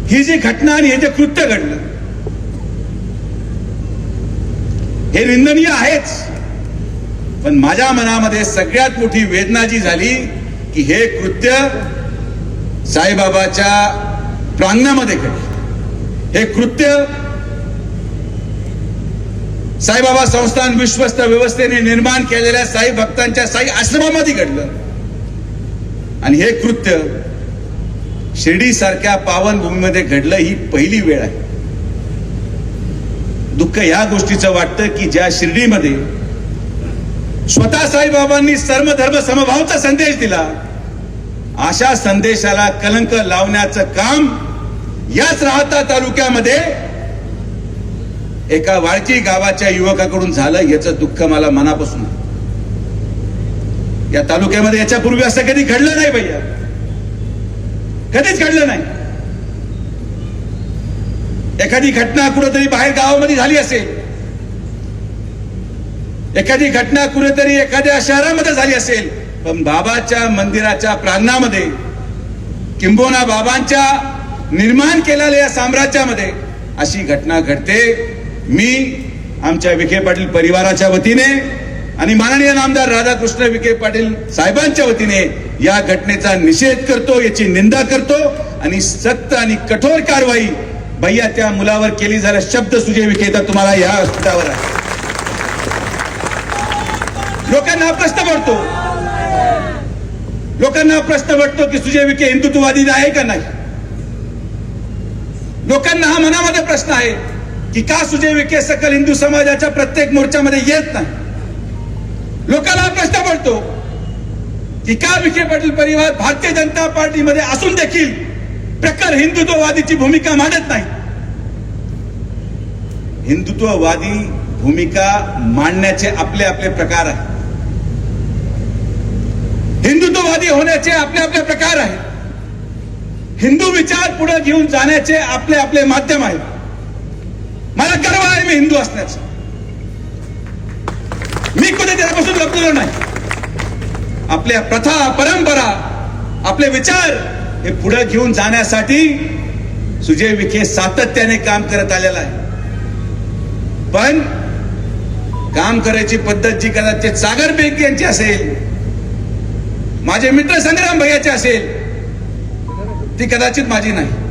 ही जी घटना आणि हे जे कृत्य घडलं हे निंदनीय आहेच, पण माझ्या मनामध्ये सगळ्यात मोठी वेदना जी झाली की हे कृत्य साईबाबाच्या प्रांगणामध्ये घडलं। हे कृत्य साईबाबा संस्थान विश्वस्त व्यवस्थेने निर्माण केलेल्या साई भक्तांच्या साई आश्रमामध्ये घडलं आणि हे कृत्य शिर्डी सारख्या पावन भूमीमध्ये घडलं ही पहिली वेळ आहे। दुःख या गोष्टीचं वाटतं की ज्या शिर्डीमध्ये स्वतः साईबाबांनी सर्व धर्म समभावचा संदेश दिला, अशा संदेशाला कलंक लावण्याचं काम याच राहता तालुक्यामध्ये एका वाळकी गावाच्या युवकाकडून झालं, याचं दुःख मला मनापासून। या तालुक्यामध्ये याच्यापूर्वी असं कधी घडलं नाही भैया, कधीच घडलं नाही। एखादी घटना कुठेतरी बाहेर गावामध्ये झाली असेल, एखादी घटना कुठेतरी एखाद्या शहरामध्ये झाली असेल, पण बाबाच्या मंदिराच्या प्रांगणामध्ये किंबहुना बाबांच्या निर्माण केलेल्या या साम्राज्यामध्ये अशी घटना घडते। मी आमच्या विखे पाटील परिवाराच्या वतीने आणि माननीय नामदार राधाकृष्ण विखे पाटील साहेबांच्या वतीने या घटनेचा निषेध करतो, याची निंदा करतो आणि सक्त आणि कठोर कारवाई भैया त्या मुलावर केली जाईल शब्द सुजय विखे तुम्हाला या स्तरावर आहे। लोकांना प्रश्न पडतो की सुजय विखे हिंदुत्ववादी आहे का नाही। लोकांना हा मनामध्ये प्रश्न आहे की का सुजय विखे सकल हिंदू समाजाच्या प्रत्येक मोर्चामध्ये येत नाही। लोकांना हा प्रश्न पडतो की का विखे पाटील परिवार भारतीय जनता पार्टीमध्ये असून देखील प्रखर हिंदुत्ववादीची भूमिका मांडत नाही। हिंदुत्ववादी भूमिका मांडण्याचे आपले आपले प्रकार आहेत, हिंदुत्ववादी होण्याचे आपले आपले प्रकार आहेत, हिंदू विचार पुढे घेऊन जाण्याचे आपले आपले माध्यम आहेत। मला गर्व आहे मी हिंदू असण्याचा, मी कुठे त्यापासून लपलेलो नाही। आपल्या प्रथा परंपरा आपले विचार हे पुढे घेऊन जाण्यासाठी सुजय विखे सातत्याने काम करत आलेला आहे। पण काम करायची पद्धत जी कदाचित सागर बेग यांची असेल, माझे मित्र संग्राम भैयाचे असेल, ती कदाचित माझी नाही।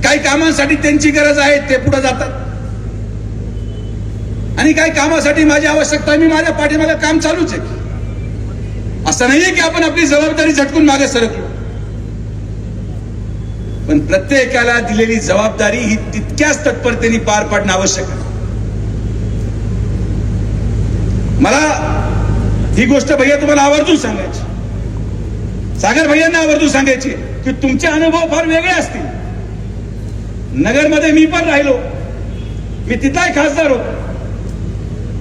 काही कामांसाठी त्यांची गरज आहे, ते पुढे जातात आणि काही कामासाठी माझी आवश्यकता, मी माझ्या पाठीमागे काम चालूच आहे। असं नाहीये की आपण आपली जबाबदारी झटकून मागे सरकलो, पण प्रत्येकाला दिलेली जबाबदारी ही तितक्याच तत्परतेने पार पाडणं आवश्यक आहे। मला ही गोष्ट भैया तुम्हाला आवर्जून सांगायची, सागर भैयांना आवर्जून सांगायची की तुमचे अनुभव फार वेगळे असतील। नगरमध्ये मी पण राहिलो, मी तिथलाही खासदार होतो।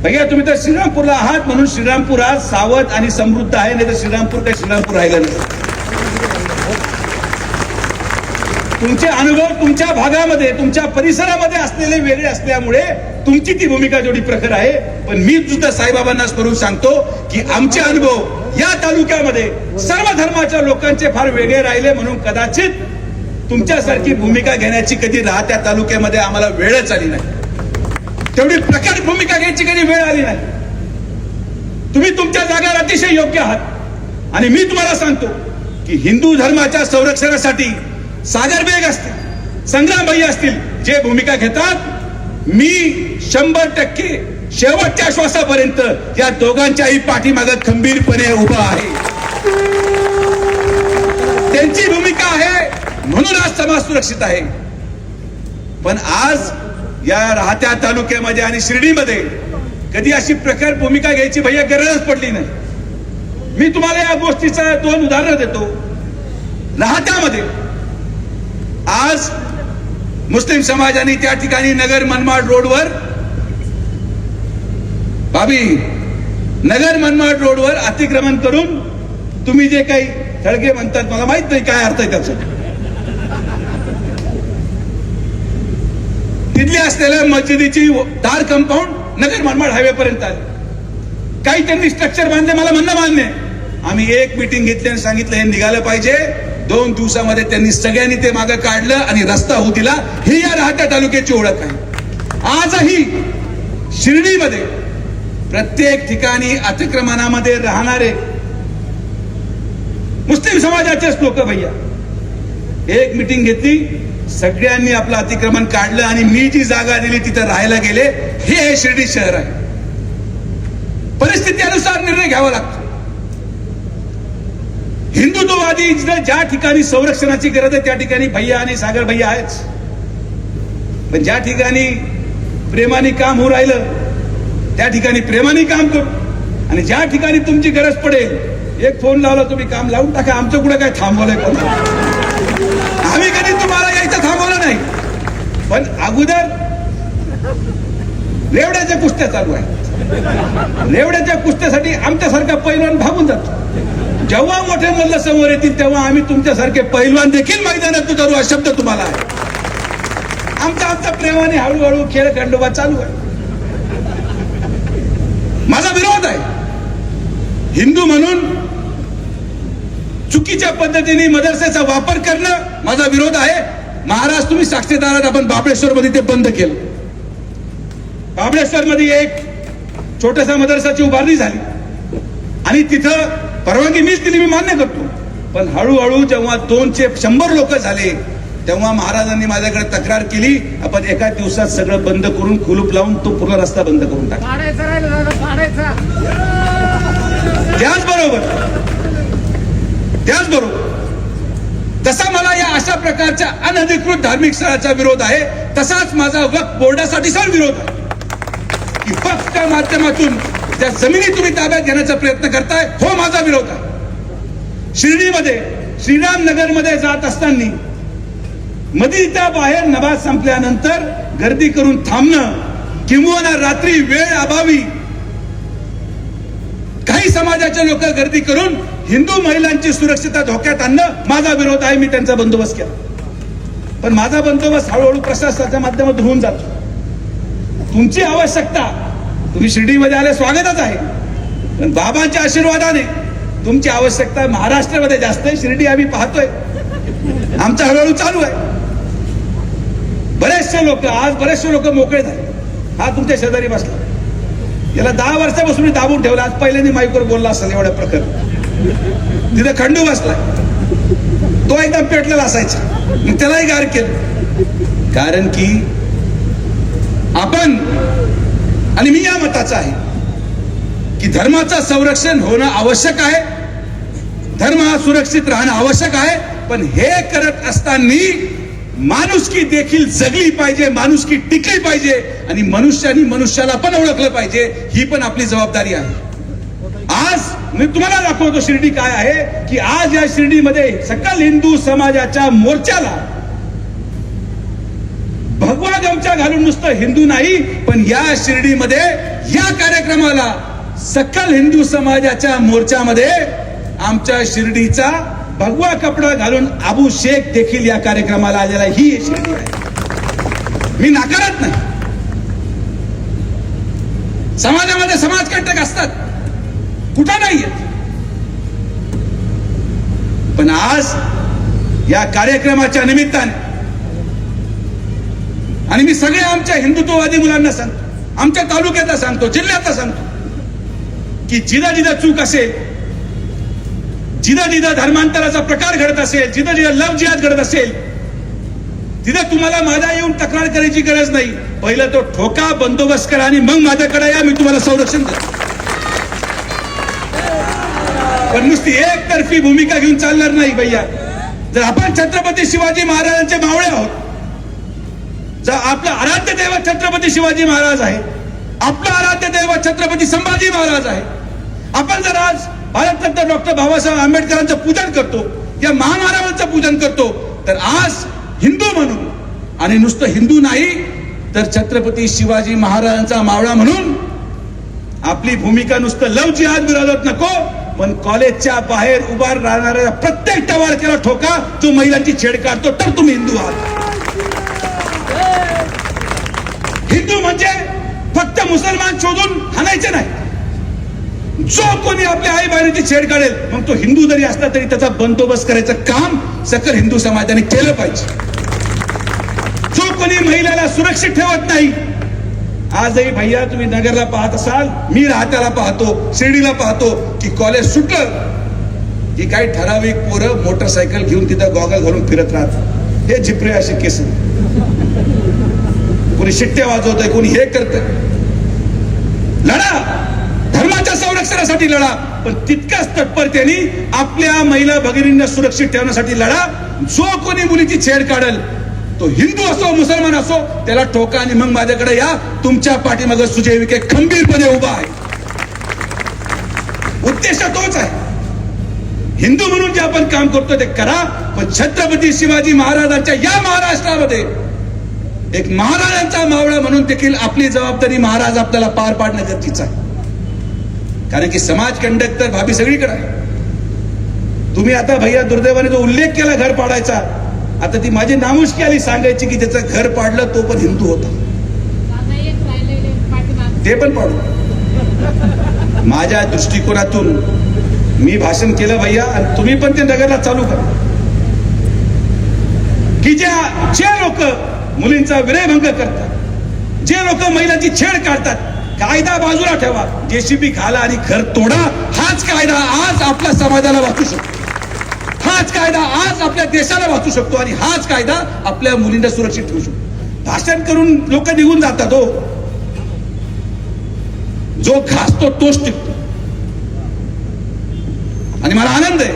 भैया तुम्ही तर श्रीरामपूरला आहात म्हणून श्रीरामपूर आज सावध आणि समृद्ध आहे, नाही तर श्रीरामपूर काही श्रीरामपूर राहिलं नाही। तुमचे अनुभव तुमच्या भागामध्ये तुमच्या परिसरामध्ये असलेले वेगळे असल्यामुळे तुमची ती भूमिका जेवढी प्रखर आहे, पण मी सुद्धा साईबाबांना करून सांगतो की आमचे अनुभव या तालुक्यामध्ये सर्व धर्माच्या लोकांचे फार वेगळे राहिले, म्हणून कदाचित तुमच्यासारखी भूमिका घेण्याची कधी राहत्या तालुक्यामध्ये आम्हाला वेळच आली नाही, तेवढी प्रखर भूमिका घ्यायची कधी वेळ आली नाही। तुम्ही तुमच्या जागेवर अतिशय योग्य आहात आणि मी तुम्हाला सांगतो की हिंदू धर्माच्या संरक्षणासाठी सागर बेग असतील, संग्राम भैया असतील, जे भूमिका घेतात, मी 100% शेवटच्या श्वासापर्यंत या दोघांच्याही पाठीमागे खंबीरपणे उभा आहे। त्यांची भूमिका आहे म्हणून आज समाज सुरक्षित आहे। पण आज या राहत्या तालुक्यामध्ये आणि शिर्डीमध्ये कधी अशी प्रखर भूमिका घ्यायची भैया गरजच पडली नाही। मी तुम्हाला या गोष्टीचं 2 उदाहरणं देतो। राहत्यामध्ये आज मुस्लिम समाजाने त्या ठिकाणी नगर मनमाड रोडवर नगर मनमाड रोडवर अतिक्रमण करून तुम्ही जे काही थळगे म्हणतात, मला माहित नाही काय अर्थ आहे त्याचा, तिथली असलेल्या मस्जिदीची दार कंपाऊंड नगर मनमाड हायवे पर्यंत आले। काही त्यांनी स्ट्रक्चर बांधले, मला म्हणणं मान्य आहे। आम्ही एक मीटिंग घेतली आणि सांगितलं हे निघालं पाहिजे, 2 दिवसामध्ये त्यांनी सगळ्यांनी ते मागे काढलं आणि रस्ता होऊ दिला. ही या राहत्या तालुक्याची ओळख आहे. आजही शिर्डीमध्ये प्रत्येक ठिकाणी अतिक्रमणामध्ये राहणारे मुस्लिम समाजाचेच लोक भैया एक मिटिंग घेतली, सगळ्यांनी आपलं अतिक्रमण काढलं आणि मी जी जागा दिली तिथं राहायला गेले. हे शिर्डी शहर आहे. परिस्थितीनुसार निर्णय घ्यावा लागतो. हिंदुत्ववादी ज्या ठिकाणी संरक्षणाची गरज आहे त्या ठिकाणी भैया आणि सागर भैया आहेच, पण ज्या ठिकाणी प्रेमाने काम होऊ राहिलं त्या ठिकाणी प्रेमाने काम करू, आणि ज्या ठिकाणी तुमची गरज पडेल एक फोन लावला तुम्ही काम लावून टाका. आमचं कुठं काय थांबवलंय पण आम्ही कधी तुम्हाला यायचं थांबवलं नाही. पण अगोदर रेवड्याच्या कुस्त्या चालू आहेत. रेवड्याच्या कुस्त्यासाठी आमच्यासारखा पैलवान भागून जातो. जेव्हा मोठे मल्ल समोर येतील तेव्हा आम्ही तुमच्यासारखे पैलवान देखील मैदानात उतरू हा शब्द तुम्हाला आहे. आमचा प्रेमाने हळूहळू खेळ खंडोबा चालू आहे. माझा विरोध आहे हिंदू म्हणून चुकीच्या पद्धतीने मदरसेचा वापर करणं माझा विरोध आहे. महाराज तुम्ही साक्षीदार आहात. आपण बाबळेश्वर मध्ये ते बंद केलं. बाबळेश्वर मध्ये एक छोटासा मदरसाची उभारणी झाली आणि तिथं परवानगी मीच दिली, मी मान्य करतो. पण हळूहळू जेव्हा 200 लोक झाले तेव्हा महाराजांनी माझ्याकडे तक्रार केली, आपण एका दिवसात सगळं बंद करून कुलूप लावून तो पूर्ण रस्ता बंद करून टाकला. त्याचबरोबर जसा मला या अशा प्रकारच्या अनधिकृत धार्मिक स्थळाचा विरोध आहे, तसाच माझा वक्फ बोर्डासाठी सर विरोध आहे की वक्फच्या माध्यमातून त्या जमिनी तुम्ही ताब्यात घेण्याचा प्रयत्न करताय. हो, माझा विरोध आहे. शिर्डीमध्ये श्रीराम नगर मध्ये जात असताना मदीच्या बाहेर नमाज संपल्यानंतर गर्दी करून थांबणं किंवा रात्री वेळ अभावी काही समाजाचे लोक गर्दी करून हिंदू महिलांची सुरक्षितता धोक्यात आणणं माझा विरोध आहे. मी त्यांचा बंदोबस्त केला, पण माझा बंदोबस्त हळूहळू प्रशासनाच्या माध्यमातून होऊन जातो. तुमची आवश्यकता, तुम्ही शिर्डीमध्ये आले स्वागतच आहे, पण बाबांच्या आशीर्वादाने तुमची आवश्यकता महाराष्ट्रामध्ये जास्त आहे. शिर्डी आम्ही पाहतोय, आमचा हळूहळू चालू आहे. बरेचसे लोक मोकळे झाले. हा तुमच्या शेजारी बसला, याला 10 वर्षापासून दाबून ठेवला. आज पहिल्यांदा माईकवर बोलला असेल एवढ्या प्रकरण. तिथे खंडू बसला, तो एकदम पेटलेला असायचा, मग त्यालाही गार केलं. कारण की आपण आणि मी या मताचा आहे की धर्माचं संरक्षण होणं आवश्यक आहे, धर्म हा सुरक्षित राहणं आवश्यक आहे. पण हे करत असताना माणुसकी देखील जगली पाहिजे, माणुसकी टिकली पाहिजे आणि मनुष्याने मनुष्याला पण ओळखलं पाहिजे. ही पण आपली जबाबदारी आहे. आज मी तुम्हाला दाखवतो शिर्डी काय आहे की आज या शिर्डीमध्ये सकल हिंदू समाजाच्या मोर्चाला भगवा गमछा घालून नुसतं हिंदू नाही, पण या शिर्डीमध्ये या कार्यक्रमाला सकल हिंदू समाजाच्या मोर्चामध्ये आमच्या शिर्डीचा भगवा कपडा घालून अबू शेख देखील या कार्यक्रमाला आलेला. ही शिर्डी आहे, मी नाकारत नाही. समाजामध्ये समाजकंटक असतात, कुठं नाहीये, पण आज या कार्यक्रमाच्या निमित्ताने आणि मी सगळ्या आमच्या हिंदुत्ववादी मुलांना सांगतो, आमच्या तालुक्याला सांगतो, जिल्ह्यातला सांगतो की जिथं जिथं चूक असेल, जिथं जिथं धर्मांतराचा प्रकार घडत असेल, जिथं जिथं लव जिहाद घडत असेल, तिथं तुम्हाला माझ्या येऊन तक्रार करायची गरज नाही. पहिलं तो ठोका, बंदोबस्त करा आणि मग माझ्याकडे या, मी तुम्हाला संरक्षण देतो. पण नुसती एकतर्फी भूमिका घेऊन चालणार नाही भैया. जर आपण छत्रपती शिवाजी महाराजांचे मावळे आहोत, जर आपलं आराध्य दैवत छत्रपती शिवाजी महाराज आहे, आपलं आराध्य दैवत छत्रपती संभाजी महाराज आहे, आपण जर आज भारतरत्न डॉक्टर बाबासाहेब आंबेडकरांचं पूजन करतो, या महामानवांचं पूजन करतो, तर आज हिंदू म्हणून आणि नुसतं हिंदू नाही तर छत्रपती शिवाजी महाराजांचा मावळा म्हणून आपली भूमिका नुसतं लव जिहाद विरोधात नको, पण कॉलेजच्या बाहेर उभा राहणाऱ्या प्रत्येक टवाळक्याला ठोका जो महिलांची छेड काढतो, तर तुम्ही हिंदू आहात. हिंदू म्हणजे फक्त मुसलमान शोधून हाणायचे नाही, जो कोणी आपल्या आई बहिणीची छेड काढेल मग तो हिंदू जरी असला तरी त्याचा बंदोबस्त करायचं काम सकल हिंदू समाजाने केलं पाहिजे. जो कोणी महिलेला सुरक्षित ठेवत नाही, आजही भैया तुम्ही नगरला पाहत असाल, मी राहत्याला पाहतो, शिर्डीला पाहतो की कॉलेज सुटलं की काही ठराविक पोरं मोटरसायकल घेऊन तिथं गॉगल घालून फिरत राहतात. हे झिपरे असे केस, कोणी शिट्टे वाजवतंय, कोणी हे करतंय. लढा, धर्माच्या संरक्षणासाठी लढा, पण तितक्याच तत्परतेने आपल्या महिला भगिनींना सुरक्षित ठेवण्यासाठी लढा. जो कोणी मुलीची छेड काढल तो हिंदू असो मुसलमान असो त्याला ठोका आणि मग माझ्याकडे या. तुमच्या पाठीमागे सुजय विखे खंबीरपणे उभा आहे. उद्देश तोच आहे. हिंदू म्हणून जे आपण काम करतो ते करा, पण छत्रपती शिवाजी महाराजांच्या या महाराष्ट्रामध्ये एक महाराजांचा मावळा म्हणून देखील आपली जबाबदारी महाराज आपल्याला पार पाडणं गरजेचं आहे. कारण की समाज कंडक्टर भाभी सगळीकडे आहे. तुम्ही आता भैया दुर्दैवाने जो उल्लेख केला घर पाडायचा, आता ती माझी नामुष्की आली सांगायची की त्याचं घर पाडलं तो पण हिंदू होता, ते पण पाडू. माझ्या दृष्टिकोनातून मी भाषण केलं भैया, आणि तुम्ही पण ते नगरला चालू करा की जे लोक मुलींचा विनयभंग करतात, जे लोक महिलांची छेड काढतात, कायदा बाजूला ठेवा, जेसीबी घाला आणि घर तोडा. हाच कायदा आज आपल्या समाजाला वाचू शकतो, हाच कायदा आज आपल्या देशाला वाचू शकतो, आणि हाच कायदा आपल्या मुलींना सुरक्षित ठेवू शकतो. भाषण करून लोक निघून जातात. हो, जो घासतो तोच टिकतो. आणि मला आनंद आहे,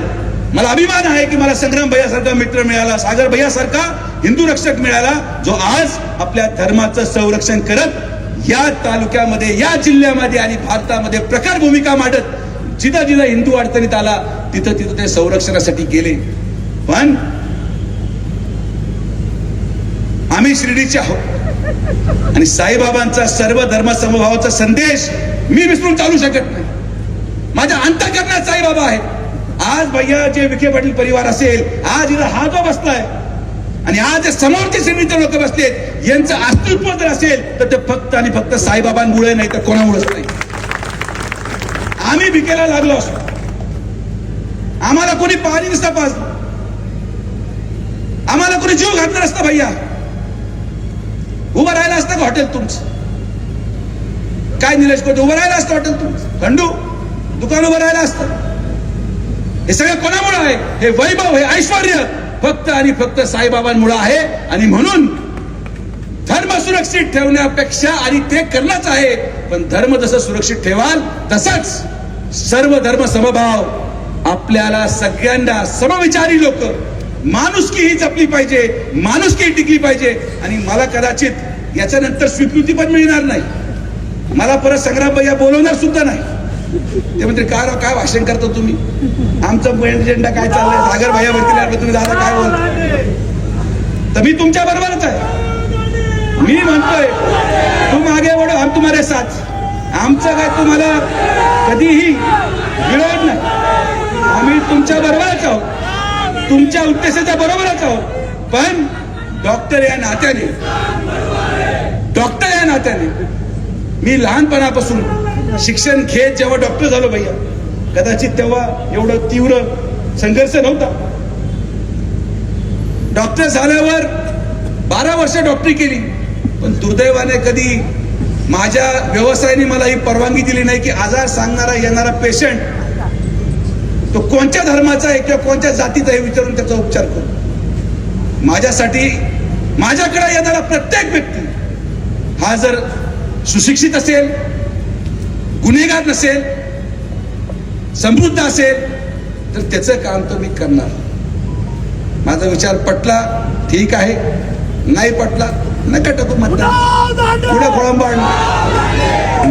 मला अभिमान आहे की मला संग्राम भैया सारखा मित्र मिळाला, सागर भैया सारखा हिंदू रक्षक मिळाला, जो आज आपल्या धर्माचं संरक्षण करत या तालुक्यामध्ये, या जिल्ह्यामध्ये आणि भारतामध्ये प्रखर भूमिका मांडत जिथं जिथं हिंदू अडचणीत आला तिथं तिथं ते संरक्षणासाठी गेले. पण आम्ही शिर्डीचे आहोत आणि साईबाबांचा सर्व धर्म समभावाचा संदेश मी विसरून चालू शकत नाही. माझ्या अंतःकरणात साईबाबा आहेत. आज भैया जे विखे पाटील परिवार असेल, आज इथं हा जो बसलाय आणि आज समोरचे श्रेणीचे लोक बसलेत, यांचं अस्तित्व जर असेल तर ते फक्त आणि फक्त साईबाबांमुळे नाही तर कोणामुळेच नाही. आम्ही भिकेला लागलो असतो, आम्हाला कोणी पाणी नसतं पाजलं, आम्हाला कोणी जीव घातला नसता भैया, उभं राहिलं असतं का हॉटेल तुमचं? काय निलेश कोटे उभं राहिलं असतं हॉटेल तुमचं? खंडू दुकान उभं राहिलं असतं? हे सगळं कोणामुळे आहे? हे वैभव, हे ऐश्वर फक्त आणि फक्त साईबाबांमुळे आहे. आणि म्हणून धर्म सुरक्षित ठेवण्यापेक्षा, आणि ते करणंच आहे, पण धर्म जसं सुरक्षित ठेवाल तसंच सर्व धर्म समभाव आपल्याला सगळ्यांना समविचारी लोक, माणुसकी ही जपली पाहिजे, माणुसकी टिकली पाहिजे. आणि मला कदाचित याच्यानंतर स्वीकृती पण मिळणार नाही, मला परत संग्राम भैया बोलवणार सुद्धा नाही. ते म्हणते काय भाषण करतो तुम्ही, आमचं एजेंडा काय चाललंय, सागर भैया वरती तुम्ही दादा काय बोल. तर मी तुमच्या बरोबरच आहे. मी म्हणतोय तुम आगे वडो हम तुम्हारे साथ. आमचं काय तुम्हाला कधीही विरोध नाही, आम्ही तुमच्या बरोबरच आहोत, तुमच्या उद्देशाच्या बरोबरच आहोत. पण डॉक्टर या नात्याने मी लहानपणापासून शिक्षण घेत जेव्हा डॉक्टर झालो भैया, कदाचित तेव्हा एवढं तीव्र संघर्ष नव्हता. डॉक्टर झाल्यावर 12 वर्ष डॉक्टरी केली, पण दुर्दैवाने कधी माझ्या व्यवसायाने मला ही परवानगी दिली नाही की आजार सांगणारा येणारा पेशंट तो कोणत्या धर्माचा आहे किंवा कोणत्या जातीचा आहे विचारून त्याचा उपचार करू. माझ्यासाठी माझ्याकडे येणारा प्रत्येक व्यक्ती हा जर सुशिक्षित असेल, गुन्हेगार नसेल, समृद्ध असेल तर त्याचं काम तर मी करणार. माझा विचार पटला ठीक आहे, नाही पटला नका टाकू मतदान, पुढे खोळंबाळ.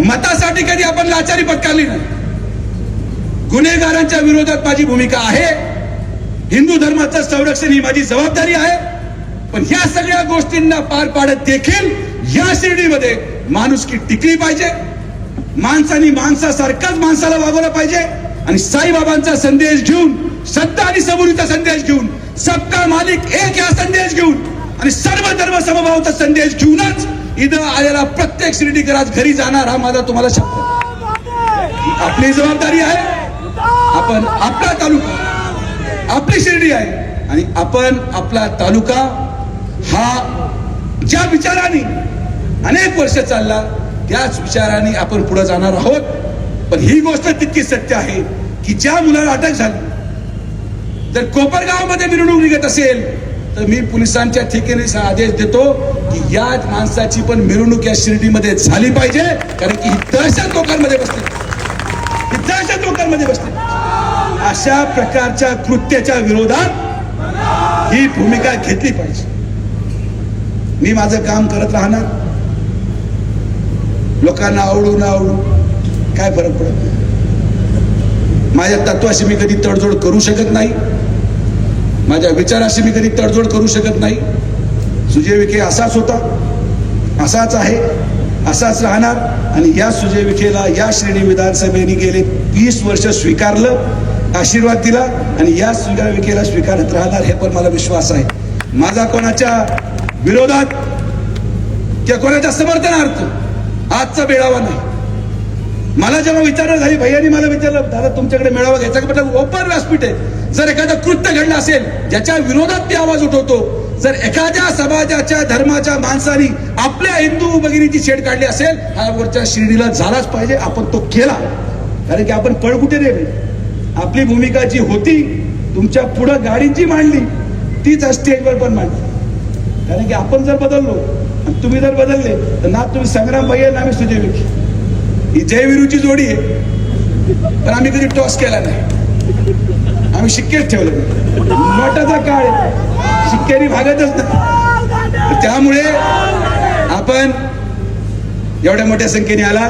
मतासाठी कधी आपण लाचारी पत्करली नाही. गुन्हेगारांच्या विरोधात माझी भूमिका आहे, हिंदू धर्माचं संरक्षण ही माझी जबाबदारी आहे. पण ह्या सगळ्या गोष्टींना पार पाडत देखील या शिर्डीमध्ये माणुसकी टिकली पाहिजे, माणसानी माणसासारखाच माणसाला वागवलं पाहिजे. आणि साईबाबांचा संदेश घेऊन, सत्ता आणि सबुरीचा संदेश घेऊन, सबका मालिक एक या संदेश घेऊन आणि सर्व धर्म समभावाचा संदेश घेऊनच इथं आलेला प्रत्येक शिर्डीकर आज घरी जाणार, हा माझा तुम्हाला शब्द. आपली जबाबदारी आहे. आपण आपला तालुका, आपली शिर्डी आहे आणि आपण आपला तालुका हा ज्या विचाराने अनेक वर्ष चालला त्याच विचाराने आपण पुढे जाणार आहोत. पण ही गोष्ट तितकी सत्य आहे की ज्या मुलाला अटक झाली, जर कोपरगावमध्ये मिरवणूक निघत असेल तर मी पोलिसांच्या ठिकाणी आदेश देतो की या माणसाची पण मिरवणूक या शिर्डीमध्ये झाली पाहिजे. कारण की ही दहशत लोकांमध्ये बसते, ही दहशत लोकांमध्ये बसते. अशा प्रकारच्या कृत्याच्या विरोधात ही भूमिका घेतली पाहिजे. मी माझं काम करत राहणार. लोकांना आवडू ना आवडू काय फरक पडत नाही. माझ्या तत्वाशी मी कधी तडजोड करू शकत नाही, माझ्या विचाराशी मी कधी तडजोड करू शकत नाही. सुजय विखे असाच होता, असाच आहे, असाच राहणार. आणि या सुजय विखेला या शिर्डी विधानसभेने गेले 20 वर्ष स्वीकारलं, आशीर्वाद दिला आणि या सुजय विखेला स्वीकारत राहणार हे पण मला विश्वास आहे. माझा कोणाच्या विरोधात किंवा कोणाच्या समर्थनार्थ आजचा मेळावा नाही. मला जेव्हा विचारणा झाली, भैयानी मला विचारलं दादा तुमच्याकडे मेळावा घ्यायचा का? म्हटलं ओपन व्यासपीठ आहे. जर एखादं कृत्य घडलं असेल ज्याच्या विरोधात मी आवाज उठवतो, जर एखाद्या समाजाच्या धर्माच्या माणसाने आपल्या हिंदू भगिनीची छेड काढली असेल, हा वरच्या शिर्डीला झालाच पाहिजे. आपण तो केला. कारण की आपण पळ कुठे नेले. आपली भूमिका जी होती तुमच्या पुढं गाडीची मांडली तीच स्टेजवर पण मांडली. कारण की आपण जर बदललो आणि तुम्ही जर बदलले तर ना तुम्ही संग्राम भैया ना आम्ही सुजय विखे. ही जयवीरूची जोडी आहे, पण आम्ही कधी टॉस केला नाही. आम्ही शिक्केच ठेवले नाही. नोटाचा काळ आहे, शिक्क्यानी भागतच नाही. त्यामुळे आपण एवढ्या मोठ्या संख्येने आला.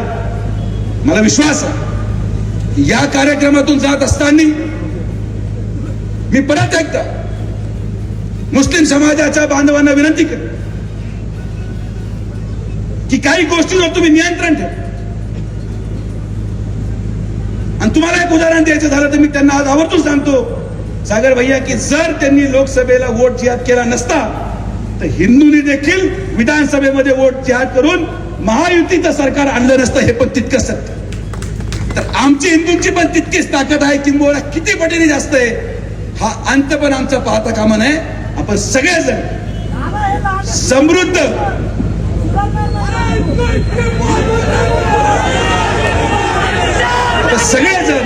मला विश्वास आहे या कार्यक्रमातून जात असताना मी परत एकदा मुस्लिम समाजाच्या बांधवांना विनंती करतो की काही गोष्टींवर तुम्ही नियंत्रण ठेवा. आणि तुम्हाला एक उदाहरण द्यायचं झालं तर मी त्यांना आज आवर्जून सांगतो सागर भैया की जर त्यांनी लोकसभेला वोट जिहाद केला नसता तर हिंदूंनी देखील विधानसभेमध्ये वोट जिहाद करून महायुतीचं सरकार आणलं नसतं. हे पण तितकंच सत्य. तर आमची हिंदूंची पण तितकीच ताकद आहे, किंबहुना किती पटीने जास्त आहे. हा अंत पण आमचा पाहता कामा नये. आपण सगळेजण समृद्ध सगळेजण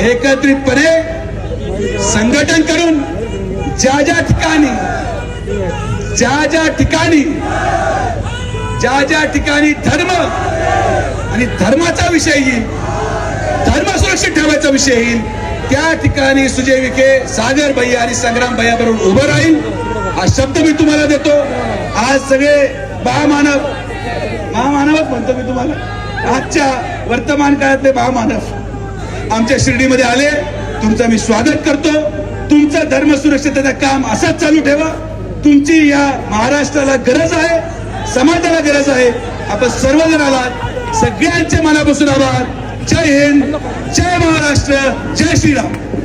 एकत्रितपणे संघटन करून ज्या ज्या ठिकाणी धर्म आणि धर्माचा विषय येईल, धर्म सुरक्षित ठेवायचा विषय येईल, त्या ठिकाणी सुजय विखे सागर भैया आणि संग्राम भैया बरोबर उभं राहील. हा शब्द मी तुम्हाला देतो. आज सगळे महामानवच म्हणतो मी तुम्हाला. आजच्या वर्तमान काळातले महामानव आमच्या शिर्डीमध्ये आले. तुमचं मी स्वागत करतो. तुमचं धर्म सुरक्षिततेचं काम असंच चालू ठेवा. तुमची या महाराष्ट्राला गरज आहे, समाजाला गरज आहे. आपण सर्वजण आलात. सगळ्यांचे मनापासून आभार. जय हिंद, जय महाराष्ट्र, जय श्रीराम.